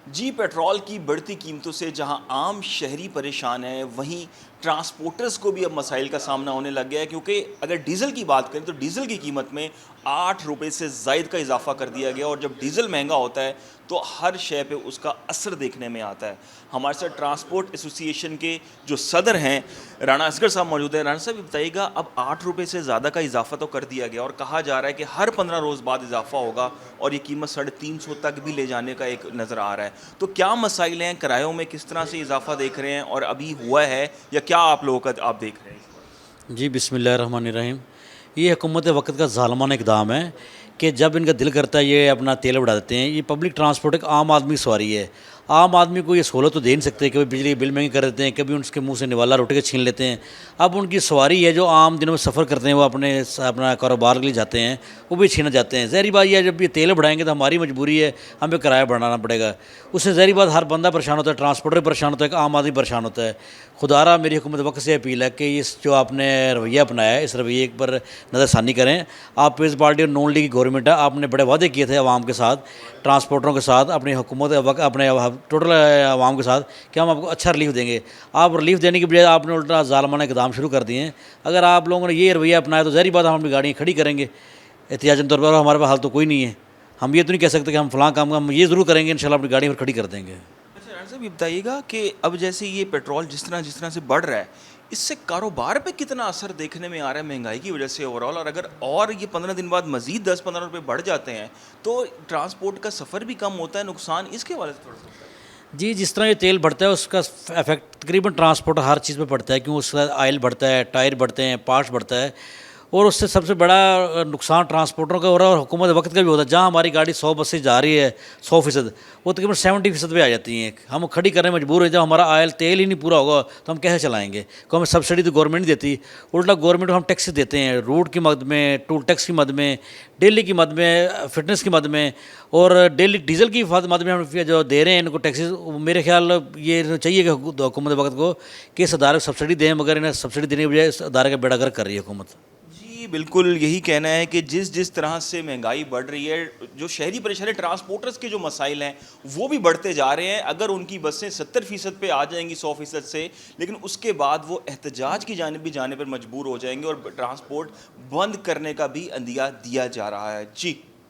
جی petrol کی بڑھتی قیمتوں سے جہاں عام شہری پریشان ہیں، وہیں ٹرانسپورٹرز کو بھی اب مسائل کا سامنا ہونے لگ گیا ہے، کیونکہ اگر ڈیزل کی بات کریں تو ڈیزل کی قیمت میں 8 روپے سے زائد کا اضافہ کر دیا گیا، اور جب ڈیزل مہنگا ہوتا ہے تو ہر شے پہ اس کا اثر دیکھنے میں آتا ہے۔ ہمارے ساتھ ٹرانسپورٹ ایسوسی ایشن کے جو صدر ہیں رانا اصغر صاحب موجود ہیں۔ رانا صاحب یہ بتائیے گا، اب 8 روپے سے زیادہ کا اضافہ تو کر دیا گیا اور کہا جا رہا ہے کہ ہر 15 روز بعد اضافہ ہوگا، اور یہ قیمت 350 تک بھی لے جانے کا ایک نظر آ رہا ہے۔ تو کیا مسائل ہیں، کرایوں میں کس طرح سے اضافہ دیکھ رہے ہیں، اور ابھی ہوا ہے یا کیا آپ لوگوں کا آپ دیکھ رہے ہیں؟ جی بسم اللہ الرحمن الرحیم۔ یہ حکومت وقت کا ظالمانہ اقدام ہے کہ جب ان کا دل کرتا ہے یہ اپنا تیل بڑھا دیتے ہیں۔ یہ پبلک ٹرانسپورٹ ایک عام آدمی کی سواری ہے۔ عام آدمی کو یہ سہولت تو دے نہیں سکتے، کبھی بجلی کے بل مہنگے کر دیتے ہیں، کبھی ان کے منہ سے نوالا روٹی کے چھین لیتے ہیں۔ اب ان کی سواری ہے جو عام دنوں میں سفر کرتے ہیں، وہ اپنا کاروبار کے لیے جاتے ہیں، وہ بھی چھینا جاتے ہیں۔ ظاہری بات یہ ہے جب یہ تیل بڑھائیں گے تو ہماری مجبوری ہے، ہمیں کرایہ بڑھانا پڑے گا۔ اس سے ظاہری بات ہر بندہ پریشان ہوتا ہے، ٹرانسپورٹر پریشان ہوتا ہے، ایک عام آدمی پریشان ہوتا ہے۔ خدا را میری حکومت وقت سے اپیل ہے کہ اس جو آپ نے رویہ اپنایا ہے، اس رویے پر نظر ثانی کریں۔ آپ پیپلز پارٹی اور نون لیگ کی گورنمنٹ ہے، آپ نے بڑے وعدے کیے تھے عوام کے ساتھ، ٹرانسپورٹروں کے ساتھ، اپنی حکومت اپنے ٹوٹل عوام کے ساتھ کہ ہم آپ کو اچھا ریلیف دیں گے۔ آپ ریلیف دینے کی بجائے آپ نے الٹا ظالمانہ اقدام شروع کر دیے ہیں۔ اگر آپ لوگوں نے یہ رویہ اپنایا تو ظاہری بات ہم اپنی گاڑیاں کھڑی کریں گے احتجاجی طور پر، اور ہمارے پاس حل تو کوئی نہیں ہے۔ ہم یہ تو نہیں کہہ سکتے کہ ہم فلاں کام ہم یہ ضرور کریں گے، انشاءاللہ اپنی گاڑی پر کھڑی کر دیں گے۔ اچھا رانا صاحب یہ بتائیے گا کہ اب جیسے یہ پیٹرول جس طرح سے بڑھ رہا ہے، اس سے کاروبار پہ کتنا اثر دیکھنے میں آ رہا ہے مہنگائی کی وجہ سے اوور آل، اور اگر اور یہ 15 دن بعد مزید 10-15 روپے بڑھ جاتے ہیں تو ٹرانسپورٹ کا سفر بھی کم ہوتا ہے، نقصان اس کے حوالے سے تھوڑا سا بتائیے۔ جی جس طرح یہ تیل بڑھتا ہے اس کا افیکٹ تقریباً ٹرانسپورٹ ہر چیز پہ پڑتا ہے، کیوں اس کا آئل بڑھتا ہے، ٹائر بڑھتے ہیں، پارٹس بڑھتا ہے، اور اس سے سب سے بڑا نقصان ٹرانسپورٹروں کا ہو رہا ہے اور حکومت وقت کا بھی ہوتا ہے۔ جہاں ہماری گاڑی 100 بس سے جا رہی ہے 100%، وہ تقریباً 70% پہ آ جاتی ہیں۔ ہم کھڑی کرنے میں مجبور ہیں، جب ہمارا آئل تیل ہی نہیں پورا ہوگا تو ہم کیسے چلائیں گے؟ کو ہمیں سبسڈی تو گورنمنٹ نہیں دیتی، الٹا گورنمنٹ کو ہم ٹیکس دیتے ہیں، روڈ کی مد میں، ٹول ٹیکس کی مد میں، ڈیلی کی مد میں، فٹنس کی مد میں، اور ڈیلی ڈیزل کی مد میں ہم جو دے رہے ہیں ان کو ٹیکسز۔ میرے خیال یہ چاہیے کہ حکومت وقت کو کہ اس ادارے کو سبسڈی دیں، مگر انہیں سبسڈی دینے کی بجائے اس ادارے کا بیڑا گرک کر رہی ہے حکومت۔ جی بالکل یہی کہنا ہے کہ جس طرح سے مہنگائی بڑھ رہی ہے، جو شہری پریشانی ٹرانسپورٹرز کے جو مسائل ہیں وہ بھی بڑھتے جا رہے ہیں۔ اگر ان کی بسیں 70% پہ آ جائیں گی 100% سے، لیکن اس کے بعد وہ احتجاج کی جانب بھی جانے پر مجبور ہو جائیں گے، اور ٹرانسپورٹ بند کرنے کا بھی عندیہ دیا جا رہا ہے۔ جی